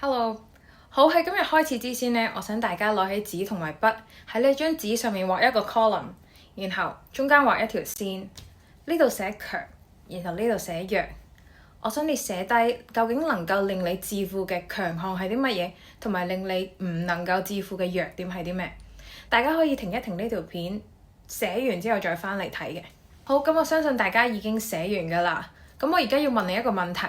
Hello，好，喺今日開始之前呢，我想大家攞起紙同埋筆，喺呢張紙上面畫一個 column，然後中間畫一條線，呢度寫強，然後呢度寫弱。我想你寫低究竟能夠令你致富嘅強項係啲乜嘢，同埋令你唔能夠致富嘅弱點係啲咩？大家可以停一停呢條片，寫完之後再翻嚟睇嘅。好，咁我相信大家已經寫完㗎啦。咁我而家要問你一個問題，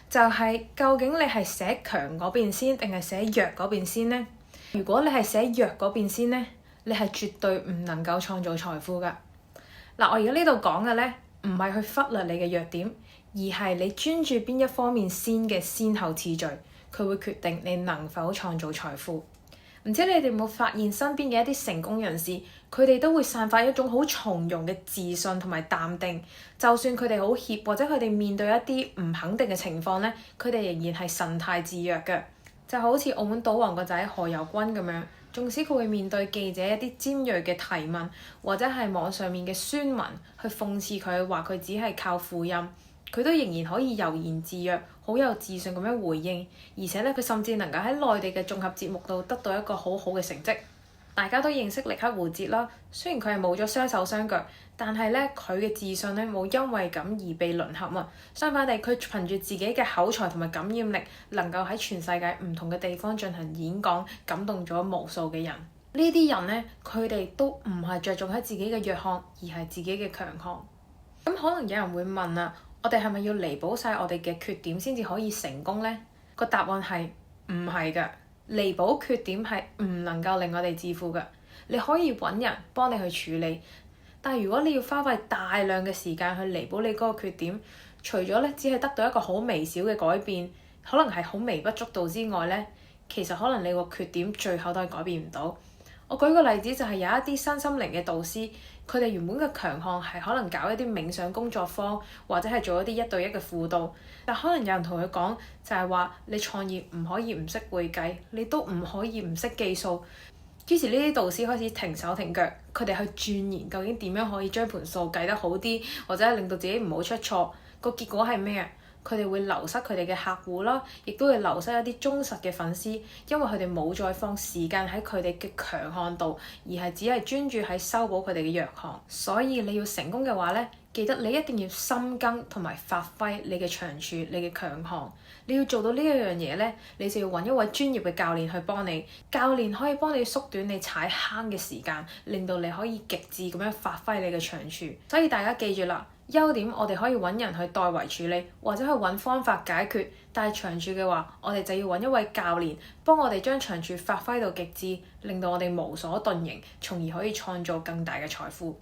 就係究竟你係寫強嗰邊先定係寫弱嗰邊先呢？如果你係寫弱嗰邊先呢，你係絕對唔能夠創造財富㗎。嗱，我而家呢度講嘅呢，唔係去忽略你嘅弱點，而係你專注邊一方面先嘅先後次序，佢會決定你能否創造財富。唔知你哋有冇發現身邊嘅一啲成功人士，佢哋都會散發一種好從容嘅自信同埋淡定，就算佢哋好怯或者佢哋面對一啲唔肯定嘅情況呢，佢哋仍然係神態自若嘅。就好似澳門賭王個仔何猷君咁樣，縱使佢會面對記者一啲尖鋭嘅提問，或者係網上面嘅宣文去諷刺佢，話佢只係靠副音，佢都仍然可以悠然自若，好有自信咁樣回應，而且咧佢甚至能夠喺內地嘅綜合節目度得到一個好好嘅成績。大家都認識力克胡哲啦，雖然佢係冇咗雙手雙腳，但係咧佢嘅自信咧冇因為咁而被淪陷啊！相反地，佢憑住自己嘅口才同埋感染力，能夠喺全世界唔同嘅地方進行演講，感動咗無數嘅人。呢啲人咧，佢哋都唔係着重喺自己嘅弱項，而係自己嘅強項。咁可能有人會問啊，我哋係咪要彌補晒我哋嘅缺點先至可以成功呢？個答案係唔係㗎。彌補缺點係唔能夠令我哋致富㗎。你可以揾人幫你去處理，但係如果你要花費大量嘅時間去彌補你嗰個缺點，除咗咧只係得到一個好微小嘅改變，可能係好微不足道之外咧，其實可能你個缺點最後都係改變唔到。我舉個例子就係有一啲身心靈嘅導師，佢哋原本嘅強項係可能搞一啲冥想工作坊，或者係做一啲1對1嘅輔導，但可能有人同佢講就係話你創業唔可以唔識會計，你都唔可以唔識計數。於是呢啲導師開始停手停腳，佢哋去鑽研究竟點樣可以將盤數計得好啲，或者係令到自己唔好出錯。個結果係咩啊？佢哋會流失佢哋嘅客戶啦，亦都會流失一啲忠實嘅粉絲，因為佢哋冇再放時間喺佢哋嘅強項度，而係只係專注喺修補佢哋嘅弱項。所以你要成功嘅話咧，記得你一定要深耕同埋發揮你嘅長處、你嘅強項。你要做到呢一樣嘢咧，你就要揾一位專業嘅教練去幫你。教練可以幫你縮短你踩坑嘅時間，令到你可以極致咁樣發揮你嘅長處。所以大家記住啦，優點我哋可以揾人去代為處理，或者去揾方法解決。但係長處嘅話，我哋就要揾一位教練幫我哋將長處發揮到極致，令到我哋無所遁形，從而可以創造更大嘅財富。